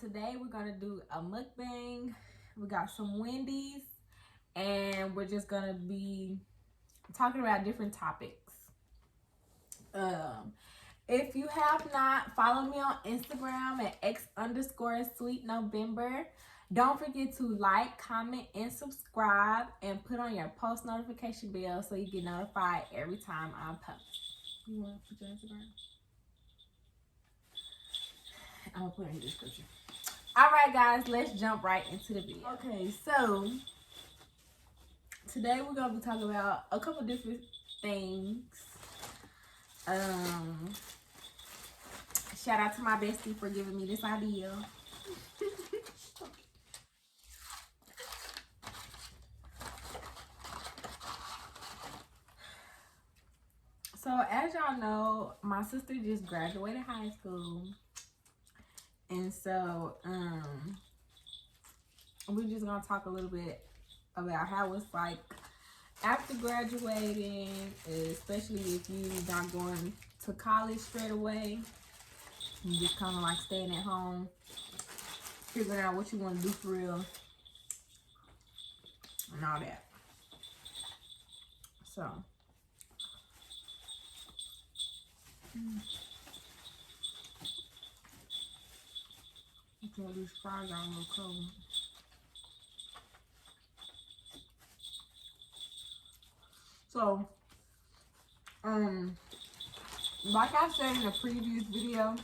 Today we're gonna do a mukbang. We got some Wendy's, and we're just gonna be talking about different topics. If you have not, follow me on Instagram at x_sweetnovember. Don't forget to like, comment, and subscribe, and put on your post notification bell so you get notified every time I post. You want to put your Instagram? I'm gonna put it in the description. All right, guys, let's jump right into the video. Okay, so today we're gonna be talking about a couple different things. Shout out to my bestie for giving me this idea. So as y'all know, my sister just graduated high school. And so we're just gonna talk a little bit about how it's like after graduating, especially if you're not going to college straight away. You just kind of like staying at home, figuring out what you want to do for real, and all that. So, these fries are a little cold. So, like I said in the previous video,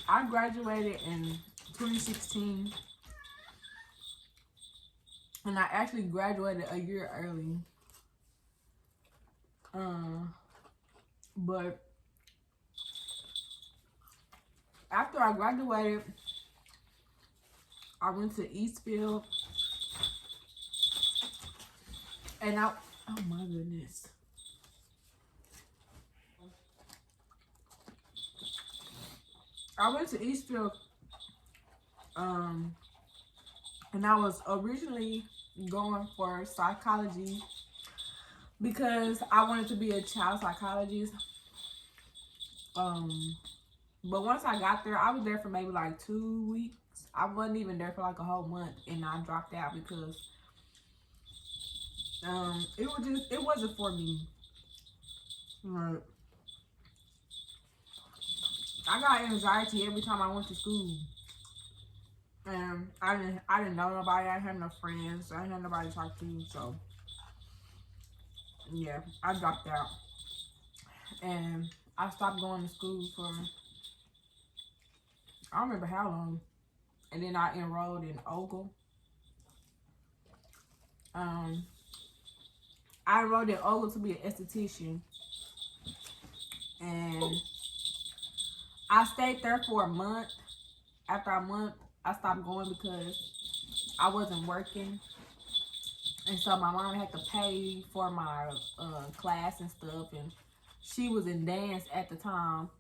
I graduated in 2016, and I actually graduated a year early. But after I graduated, I went to Eastfield, and oh my goodness. I went to Eastfield, and I was originally going for psychology because I wanted to be a child psychologist. But once I got there, I was there for maybe like 2 weeks. I wasn't even there for like a whole month, and I dropped out because it wasn't for me. Right. I got anxiety every time I went to school, and I didn't know nobody. I had no friends. I had nobody to talk to. So yeah, I dropped out, and I stopped going to school for I don't remember how long, and then I enrolled in Ogle. I enrolled in Ogle to be an esthetician, and I stayed there for a month. After a month, I stopped going because I wasn't working, and so my mom had to pay for my class and stuff, and she was in dance at the time.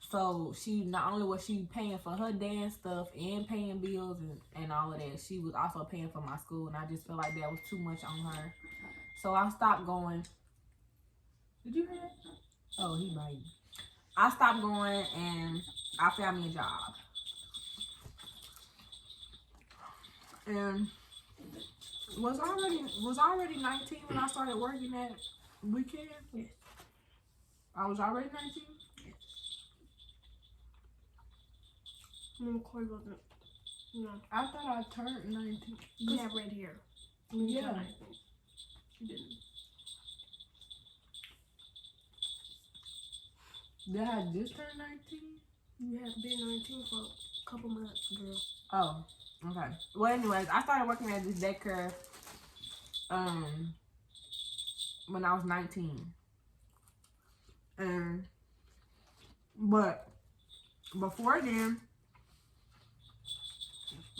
So she not only was she paying for her dance stuff and paying bills and all of that, she was also paying for my school, and I just felt like that was too much on her. So I stopped going. Did you hear that? Oh, he biting. I stopped going, and I found me a job. And was already 19 when I started working at weekend. Yes. I was already 19. Moni'Que wasn't. No. I thought I turned 19. You have red hair. Yeah. You didn't. Did I just turn 19? You have been 19 for a couple months, girl. Oh, okay. Well, anyways, I started working at this daycare when I was 19. But before then,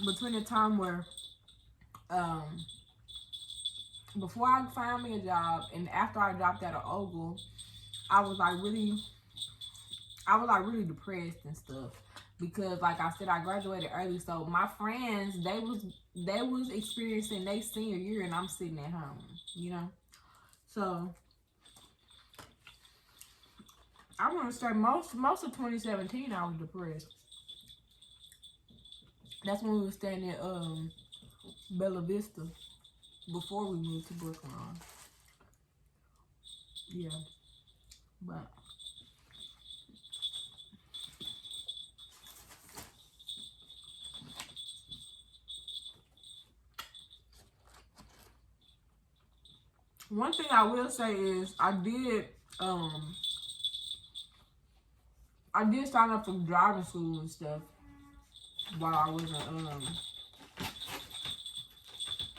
between the time where before I found me a job and after I dropped out of Ogle, I was really depressed and stuff because, like I said, I graduated early. So my friends, they was experiencing their senior year, and I'm sitting at home, you know. So I want to say most of 2017 I was depressed. That's when we were staying at Bella Vista before we moved to Brooklyn. Yeah, but one thing I will say is I did sign up for driving school and stuff while I wasn't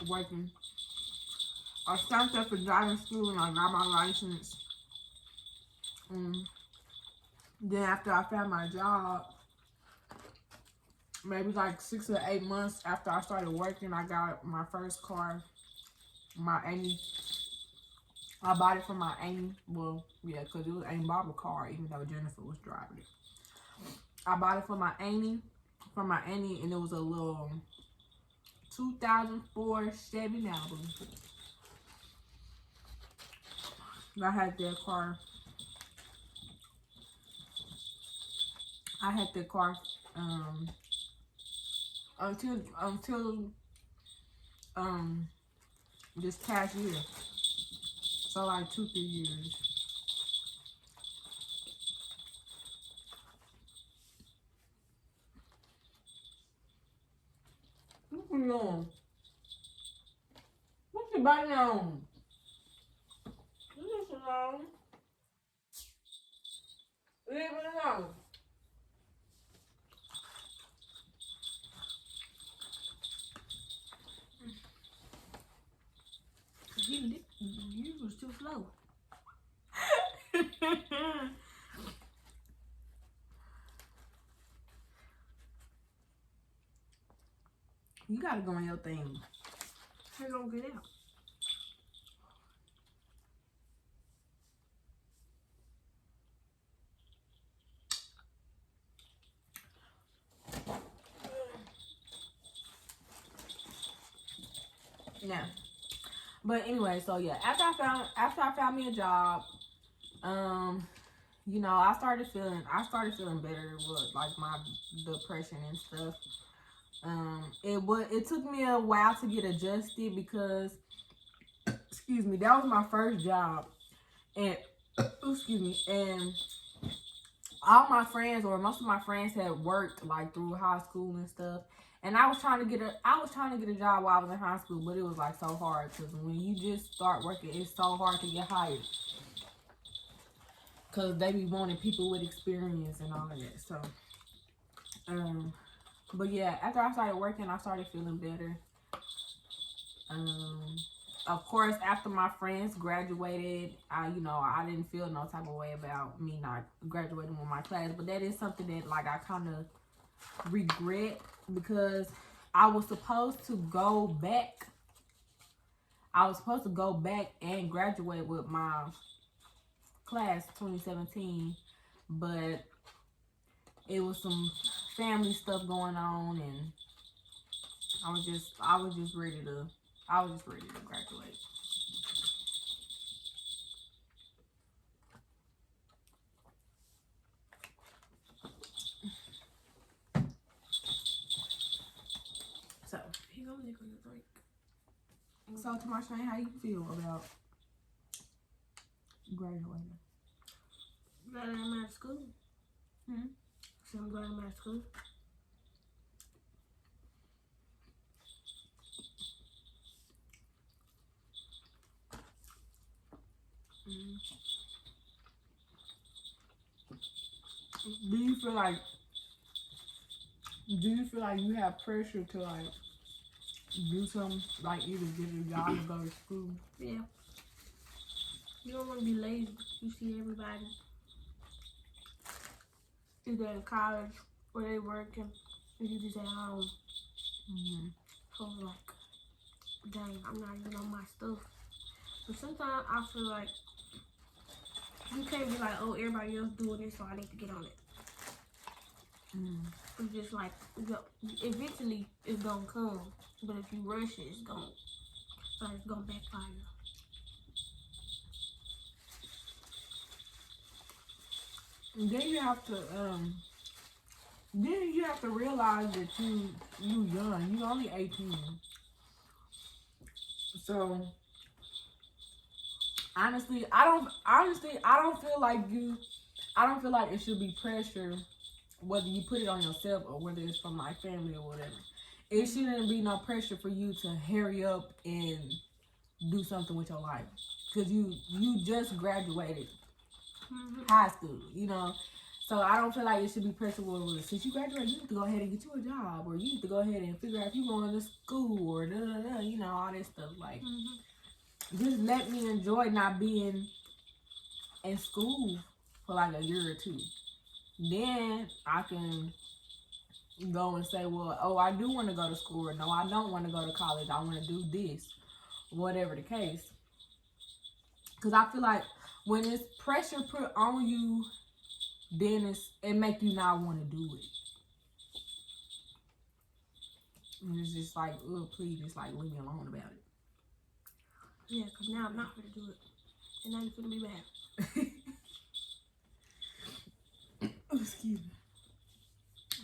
working. I signed up for driving school and I got my license. Then after I found my job, maybe like 6 or 8 months after I started working, I got my first car, my Amy. I bought it from my Amy. Well, yeah, because it was Amy Barbara car, even though Jennifer was driving it. I bought it from my Amy, and it was a little 2004 Chevy Malibu. I had that car. Until this past year. So like 2-3 years. What you doing? What you biting on? Leave it alone. Leave it alone. You was too slow. You gotta go on your thing. How you gonna get out? Yeah. But anyway, so yeah, after I found me a job, you know, I started feeling better with like my depression and stuff. It took me a while to get adjusted because, excuse me, that was my first job, and excuse me, and all my friends or most of my friends had worked like through high school and stuff. And I was trying to get a job while I was in high school, but it was like so hard because when you just start working, it's so hard to get hired because they be wanting people with experience and all of that. So, but yeah, after I started working, I started feeling better. Of course, after my friends graduated, I didn't feel no type of way about me not graduating with my class, but that is something that like I kind of regret because I was supposed to go back. And graduate with my class 2017, but it was some family stuff going on, and I was just ready to graduate. So, He gonna make a drink. So to my Shane, how you feel about graduating? Glad I'm out of school. So I'm glad I'm out of school. Do you feel like you have pressure to like do something, like either get a job or go to school? Yeah. You don't want to be lazy. You see everybody either in college or they working, and you just at home. So I'm like, dang, I'm not even on my stuff. But sometimes I feel like you can't be like, oh, everybody else doing this, so I need to get on it. It's just like, eventually it's gonna come, but if you rush it, it's gonna backfire. And then you have to then you have to realize that you young. You only 18. So honestly, I don't feel like you. I don't feel like it should be pressure, whether you put it on yourself or whether it's from my family or whatever. It shouldn't be no pressure for you to hurry up and do something with your life, because you just graduated high school, you know. So I don't feel like it should be pressure with since you graduated, you need to go ahead and get you a job, or you need to go ahead and figure out if you're going to school or da da da, you know, all this stuff. Like, just let me enjoy not being in school for like a year or two. Then I can go and say, well, oh, I do want to go to school, or no, I don't want to go to college. I want to do this, whatever the case. Because I feel like when it's pressure put on you, then it make you not want to do it. And it's just like, oh, please, just like leave me alone about it. Yeah, because now I'm not going to do it. And now you're going to be mad. Excuse me.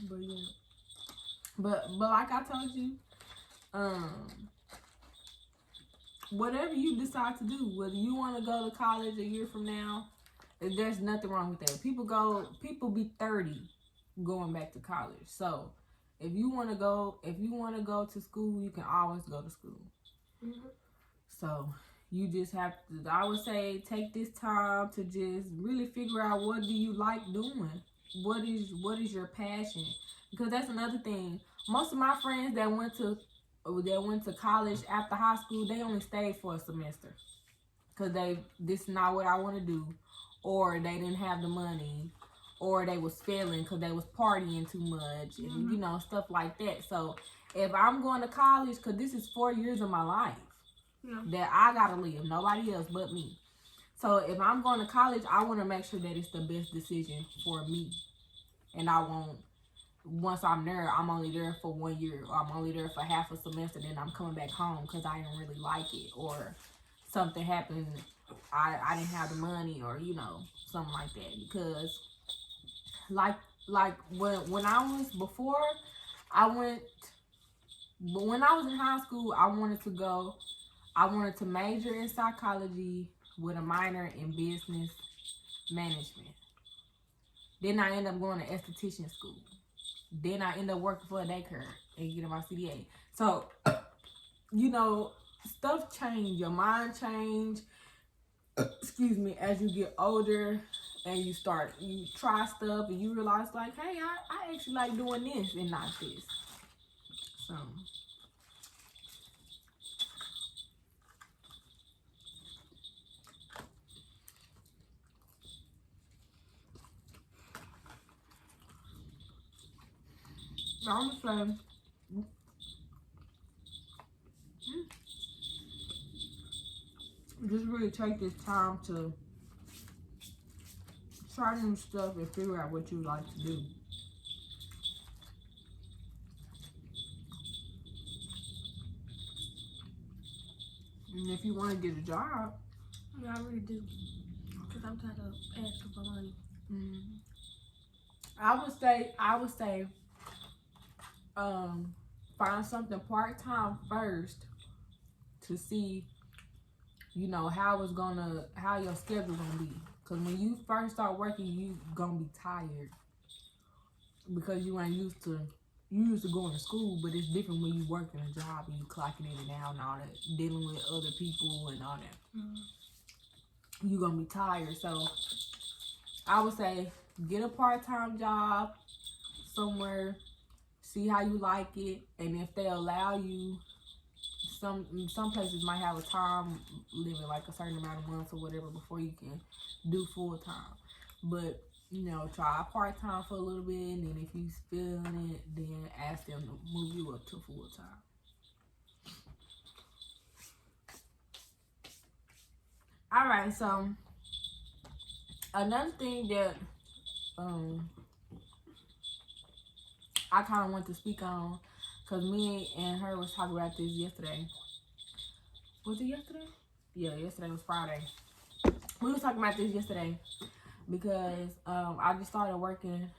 But yeah. But like I told you, whatever you decide to do, whether you want to go to college a year from now, there's nothing wrong with that. People be 30 going back to college. So if you want to go to school, you can always go to school. So you just have to, I would say, take this time to just really figure out what do you like doing. What is your passion? Because that's another thing. Most of my friends that went to college after high school, they only stayed for a semester. Because this is not what I want to do. Or they didn't have the money. Or they was failing because they was partying too much. And, you know, stuff like that. So if I'm going to college, because this is 4 years of my life that I got to live. Nobody else but me. So if I'm going to college, I want to make sure that it's the best decision for me. And I won't, once I'm there, I'm only there for 1 year, or I'm only there for half a semester, then I'm coming back home because I didn't really like it, or something happened, I didn't have the money, or, you know, something like that. Because like when I was, before I went, but when I was in high school, I wanted to major in psychology with a minor in business management. Then I ended up going to esthetician school. Then I ended up working for a daycare and getting my CDA. So, you know, stuff change. Your mind change. Excuse me, as you get older and you try stuff and you realize, like, hey, I actually like doing this and not this. So. I'm saying, just really take this time to try new stuff and figure out what you like to do. And if you want to get a job, Yeah, I really do. Because I'm tired of asking for money. I would say, find something part-time first to see, you know, how your schedule gonna be. Because when you first start working, you gonna be tired because you used to going to school, but it's different when you working a job and you clocking in and out and all that, dealing with other people and all that. You gonna be tired. So I would say get a part-time job somewhere, see how you like it, and if they allow you, some places might have a time limit, like a certain amount of months or whatever, before you can do full-time. But, you know, try part-time for a little bit, and then if you feeling it, then ask them to move you up to full-time. All right, so another thing that I kind of want to speak on, because me and her was talking about this yesterday. Was it yesterday? Yeah, yesterday was Friday. We was talking about this yesterday because I just started working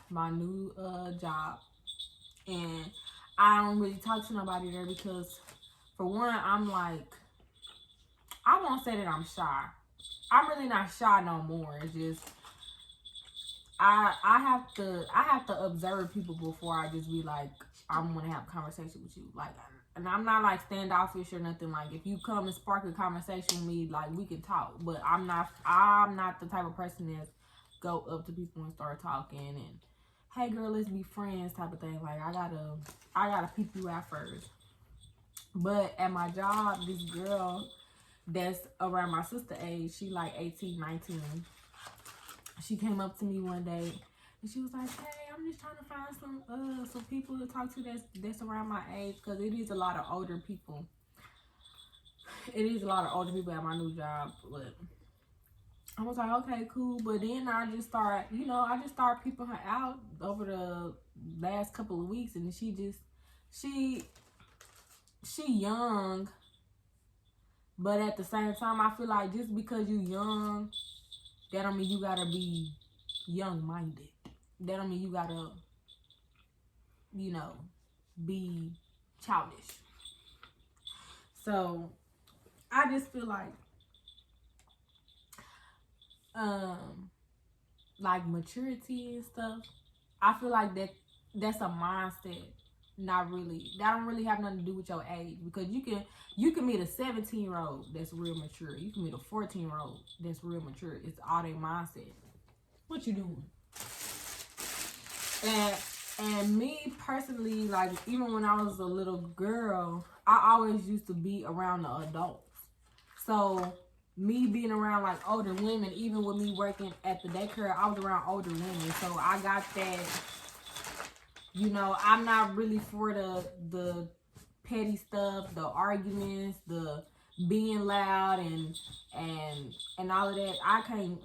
my new job, and I don't really talk to nobody there because, for one, I'm like, I won't say that I'm shy. I'm really not shy no more. It's just I have to observe people before I just be like, I'm gonna have a conversation with you. Like, and I'm not like standoffish or nothing. Like, if you come and spark a conversation with me, like, we can talk. But I'm not the type of person that go up to people and start talking and, hey girl, let's be friends type of thing. Like, I gotta peep you out first. But at my job, this girl that's around my sister age, she like 18, 19. She came up to me one day and she was like, hey, I'm just trying to find some people to talk to that's around my age, because it is a lot of older people. It is a lot of older people at my new job. But I was like, okay, cool. But then I just start peeping her out over the last couple of weeks, and she young, but at the same time, I feel like just because you young, that don't mean you gotta be young-minded. That don't mean you gotta, be childish. So I just feel like maturity and stuff. I feel like that's a mindset. Not really. That don't really have nothing to do with your age, because you can meet a 17-year-old that's real mature. You can meet a 14-year-old that's real mature. It's all their mindset. What you doing? And me personally, like, even when I was a little girl, I always used to be around the adults. So me being around like older women, even with me working at the daycare, I was around older women. So I got that. I'm not really for the petty stuff, the arguments, the being loud and all of that. I can't,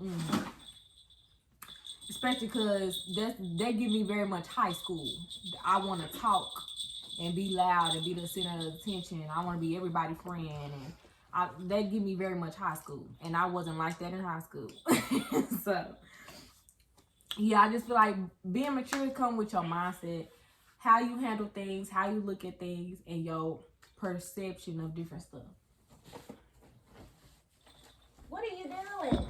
especially because that give me very much high school. I want to talk and be loud and be the center of attention. I want to be everybody's friend, and that give me very much high school, and I wasn't like that in high school. So yeah, I just feel like being mature come with your mindset, how you handle things, how you look at things, and your perception of different stuff. What are you doing?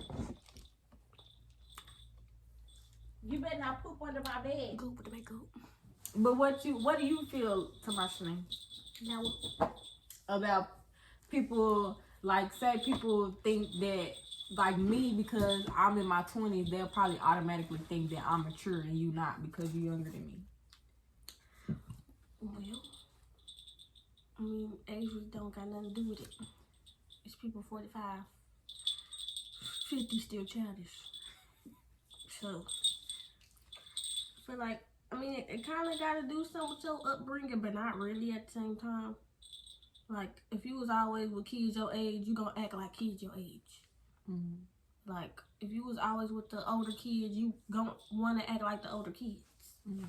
You better not poop under my bed. Go with the big goat. But what do you feel, Tamashini, about people, like, say people think that, like me, because I'm in my 20s, they'll probably automatically think that I'm mature and you not because you're younger than me. Well, I mean, age really don't got nothing to do with it. It's people 45, 50 still childish. So, I feel like, I mean, it kind of got to do something with your upbringing, but not really at the same time. Like, if you was always with kids your age, you gonna act like kids your age. Mm-hmm. Like, if you was always with the older kids, you gonna want to act like the older kids. Mm-hmm.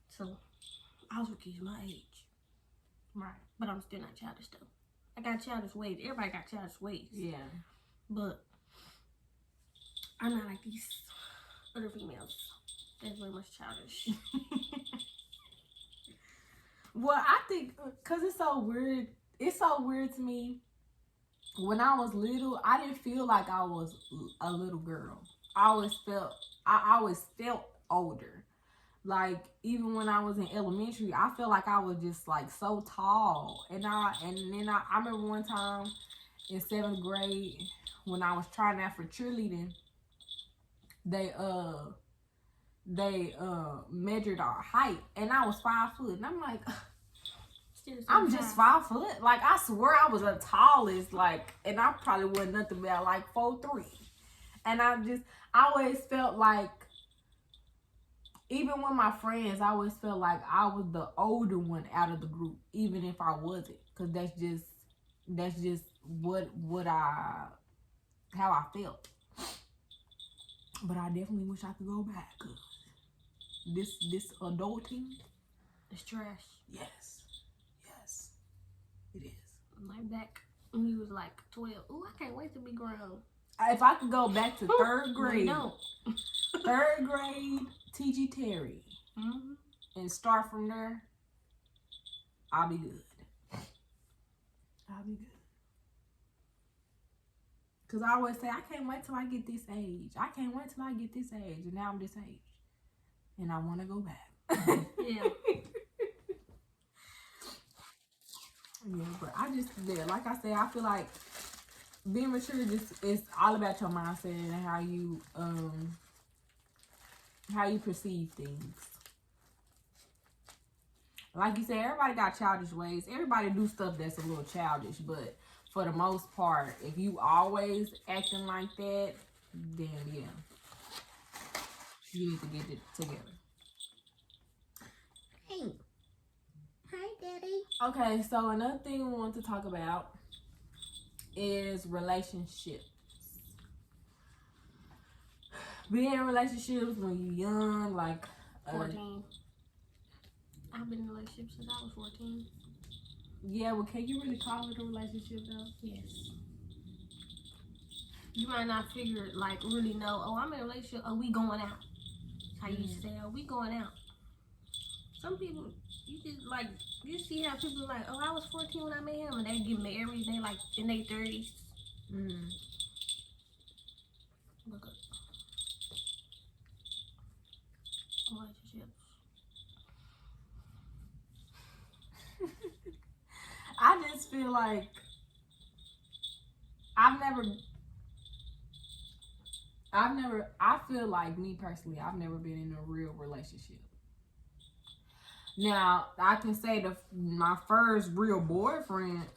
So, I was with kids my age. Right. But I'm still not childish, though. I got childish ways. Everybody got childish ways. Yeah. But I'm not like these other females. They're very much childish. Well, I think, because it's so weird. It's so weird to me. When I was little, I didn't feel like I was a little girl. I always felt older. Like, even when I was in elementary, I felt like I was just like so tall. And then I remember one time in 7th grade when I was trying out for cheerleading, they measured our height, and I was 5 foot, and I'm like, I'm just 5 foot. Like, I swear I was the tallest, like, and I probably wasn't nothing but like 4'3". And I always felt like, even with my friends, I always felt like I was the older one out of the group, even if I wasn't, because that's just how I felt. But I definitely wish I could go back, because this adulting It's trash. Yes, it is. Like back when you was like 12. Ooh, I can't wait to be grown. If I could go back to third grade, No. third grade, T.G. Terry, and start from there, I'll be good. I'll be good. Because I always say, I can't wait till I get this age. I can't wait till I get this age. And now I'm this age. And I want to go back. Yeah. Yeah, but I just, yeah, like I said, I feel like being mature just is all about your mindset and how you perceive things. Like you said, everybody got childish ways. Everybody do stuff that's a little childish, but for the most part, if you always acting like that, then yeah, you need to get it together. Hey. Hi, Daddy. Okay, so another thing we want to talk about is relationships. Being in relationships when you're young, like 14. I've been in a relationship since I was 14. Yeah, well, can you really call it a relationship though? Yes. You might not figure, like, really know, oh, I'm in a relationship, oh, we going out. How you say, oh, we going out. Some people, you just, like, you see how people like, oh, I was 14 when I met him, and they get married, they, like, in their 30s. Look up. Relationships. I just feel like I feel like me personally, I've never been in a real relationship. Now, I can say my first real boyfriend,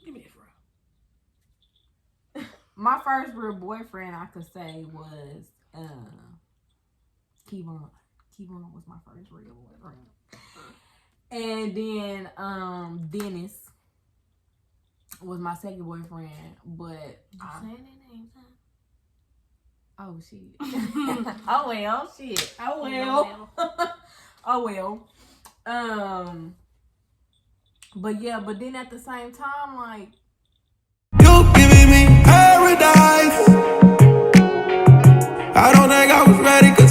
Give me a my first real boyfriend, I could say was Kevon. Kevon was my first real boyfriend. And then Dennis was my second boyfriend, but saying their names, huh? oh shit. Oh well, shit. Oh well. Oh well. But yeah, but then at the same time, like, you giving me paradise. I don't think I was ready 'cause